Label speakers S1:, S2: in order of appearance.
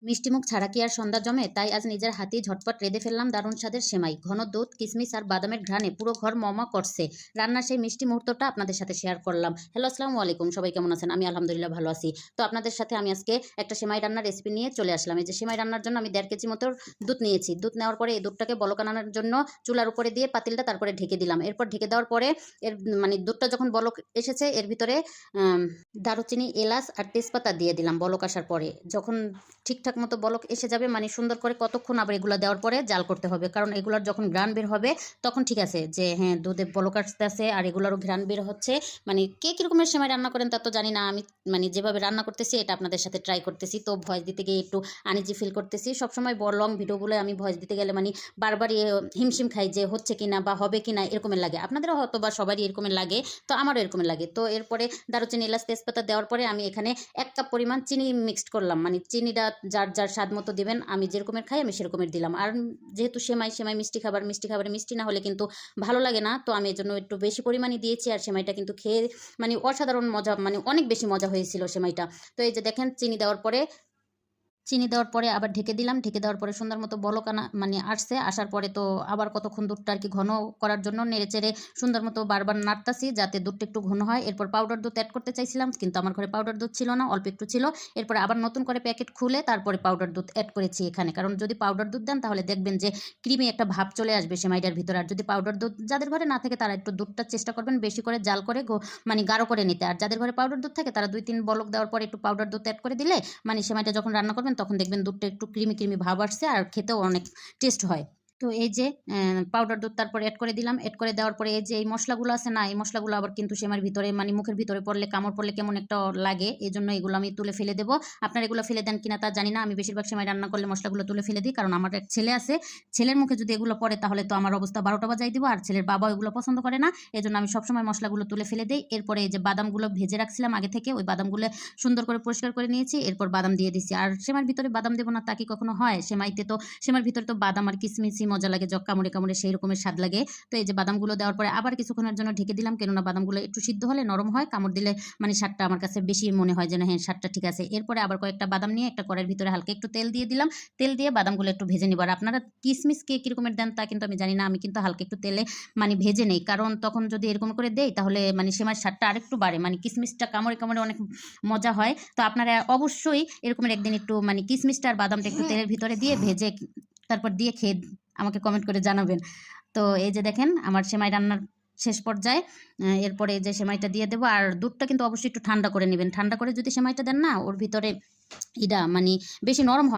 S1: মিষ্টিমুখ ছাড়া কি আর সন্ধ্যা জমে? তাই আজ নিজের হাতেই ঝটপট রেঁধে ফেললাম দারুণ স্বাদের সেমাই। ঘন দুধ, কিশমিশ আর বাদামের ঘ্রাণে পুরো ঘর মমা করছে। রান্নার সেই মিষ্টি মুহূর্তটা আপনাদের সাথে শেয়ার করলাম। হ্যালো, আসসালামু আলাইকুম। সবাই কেমন আছেন? আমি আলহামদুলিল্লাহ ভালো আছি। তো আপনাদের সাথে আমি আজকে একটা সেমাই রান্নার রেসিপি নিয়ে চলে আসলাম। এই যে সেমাই রান্নার জন্য আমি 1.5 কেজি মতো দুধ নিয়েছি। দুধ নেওয়ার পরে এই দুধটাকে বলক আনানোর জন্য চুলার উপরে দিয়ে পাতিলটা তারপরে ঢেকে দিলাম। এরপর ঢেকে দেওয়ার পরে এর দুধটা যখন বলক এসেছে এর ভিতরে দারুচিনি, এলাচ আর তেজপাতা দিয়ে দিলাম বলক আসার পরে। যখন ঠিকঠাক মতো বলক এসে যাবে সুন্দর করে কতক্ষণ আবার এগুলো দেওয়ার পরে জাল করতে হবে, কারণ এগুলোর যখন ঘ্রাণ বের হবে তখন ঠিক আছে যে হ্যাঁ দুধে বলক আসতেছে আর এগুলোরও ঘ্রাণ বের হচ্ছে। কে কীরকমের সময় রান্না করেন তা তো জানি না, আমি যেভাবে রান্না করতেছি এটা আপনাদের সাথে ট্রাই করতেছি। তো ভয়েস দিতে গিয়ে একটু আনইজি ফিল করতেছি। সবসময় লং ভিডিওগুলো আমি ভয়েস দিতে গেলে বারবার হিমশিম খাই যে হচ্ছে কিনা বা হবে কিনা এরকমের লাগে। আপনাদেরও হয়তো বা সবারই এরকমের লাগে, তো আমারও এরকমের লাগে। তো এরপরে দারুচিনি, এলাচ, তেজপাতা দেওয়ার পরে আমি এখানে 1 কাপ পরিমাণ চিনি মিক্সড করলাম। চিনিটা যার যার স্বাদ মতো দিবেন, আমি যেরকমের খাই আমি সেরকমের দিলাম। আর যেহেতু সেমাই মিষ্টি খাবারে মিষ্টি না হলে কিন্তু ভালো লাগে না, তো আমি এর জন্য একটু বেশি পরিমাণে দিয়েছি। আর সেমাইটা কিন্তু খেয়ে অসাধারণ মজা, অনেক বেশি মজা হয়েছিল সেমাইটা। তো এই যে দেখেন চিনি দেওয়ার পরে আবার ঢেকে দিলাম। ঢেকে দেওয়ার পরে সুন্দর মতো বলক আসছে। আসার পরে তো আবার কতক্ষণ দুধটা আর কি ঘন করার জন্য নেড়েচেড়ে সুন্দর মতো বারবার নাড়তাছি যাতে দুধটা একটু ঘন হয়। এরপর পাউডার দুধ অ্যাড করতে চাইছিলাম, কিন্তু আমার ঘরে পাউডার দুধ ছিল না, অল্প একটু ছিল। এরপরে আবার নতুন করে প্যাকেট খুলে তারপরে পাউডার দুধ অ্যাড করেছি এখানে, কারণ যদি পাউডার দুধ দেন তাহলে দেখবেন যে ক্রিমি একটা ভাব চলে আসবে সেমাইটার ভিতরে। আর যদি পাউডার দুধ যাদের ঘরে না থাকে তারা একটু দুধটা চেষ্টা করবেন বেশি করে জাল করে গাঢ় করে নিতে। আর যাদের ঘরে পাউডার দুধ থাকে তারা 2-3 বলক দেওয়ার পরে একটু পাউডার দুধ অ্যাড করে দিলে সেমাইটা যখন রান্না করবেন তখন দেখবেন দুধটা একটু ক্রিমি ভাব আসছে আর খেতেও অনেক টেস্ট হয়। তো এই যে পাউডার দুধ তারপরে অ্যাড করে দিলাম। অ্যাড করে দেওয়ার পরে এই যে এই মশলাগুলো আছে না, এই মশলাগুলো আবার কিন্তু সেমাইয়ের ভিতরে মুখের ভিতরে পড়লে, কামড় পড়লে কেমন একটা লাগে, এই জন্য এগুলো আমি তুলে ফেলে দেবো। আপনারা এগুলো ফেলে দেন কিনা তা জানি না, আমি বেশিরভাগ সেমাই রান্না করলে মশলাগুলো তুলে ফেলে দিই, কারণ আমার এক ছেলে আছে, ছেলের মুখে যদি এগুলো পড়ে তাহলে তো আমার অবস্থা 12টা বাজাই দিব। আর ছেলের বাবা এগুলো পছন্দ করে না, এই জন্য আমি সবসময় মশলাগুলো তুলে ফেলে দিই। এরপরে এই যে বাদামগুলো ভেজে রাখছিলাম আগে থেকে, ওই বাদামগুলো সুন্দর করে পরিষ্কার করে নিয়েছি। এরপর বাদাম দিয়ে দিচ্ছি। আর সেমাইয়ের ভিতরে বাদাম দেবো না তা কি কখনো হয়? সেমাইয়ের ভিতরে তো বাদাম আর কিশমিশই মজা লাগে, কামড়ে কামড়ে সেই রকমের স্বাদ লাগে। তো এই যে বাদামগুলো দেওয়ার পরে আবার কিছুক্ষণের জন্য ঢেকে দিলাম, কেননা বাদামগুলো একটু সিদ্ধ হলে নরম হয়, কামড় দিলে স্বাদটা আমার কাছে বেশি মনে হয় যে না হ্যাঁ স্বাদটা ঠিক আছে। এরপরে আবার কয়েকটা বাদাম নিয়ে একটা কড়াইয়ের ভিতরে হালকা একটু তেল দিয়ে দিলাম। তেল দিয়ে বাদামগুলো একটু ভেজে নিব। আর আপনারা কিশমিশ কে কিরকমের দেন তা কিন্তু আমি জানি না, আমি কিন্তু হালকা একটু তেলে ভেজে নেই, কারণ তখন যদি এরকম করে দেই তাহলে সেমাইয়ের স্বাদটা আরেকটু বাড়ে, কিশমিশটা কামড়ে কামড়ে অনেক মজা হয়। তো আপনারা অবশ্যই এরকমের একদিন একটু কিশমিশটা আর বাদামটা একটু তেলের ভিতরে দিয়ে ভেজে তারপর দিয়ে খেয়ে আমাকে কমেন্ট করে জানাবেন। তো এই যে দেখেন আমার সেমাই রান্নার শেষ পর্যায়ে। এরপরে এই যে সেমাইটা দিয়ে দেবো। আর দুধটা কিন্তু অবশ্যই একটু ঠান্ডা করে নেবেন। ঠান্ডা করে যদি সেমাইটা দেন না, ওর ভিতরে বেশি নরম হয়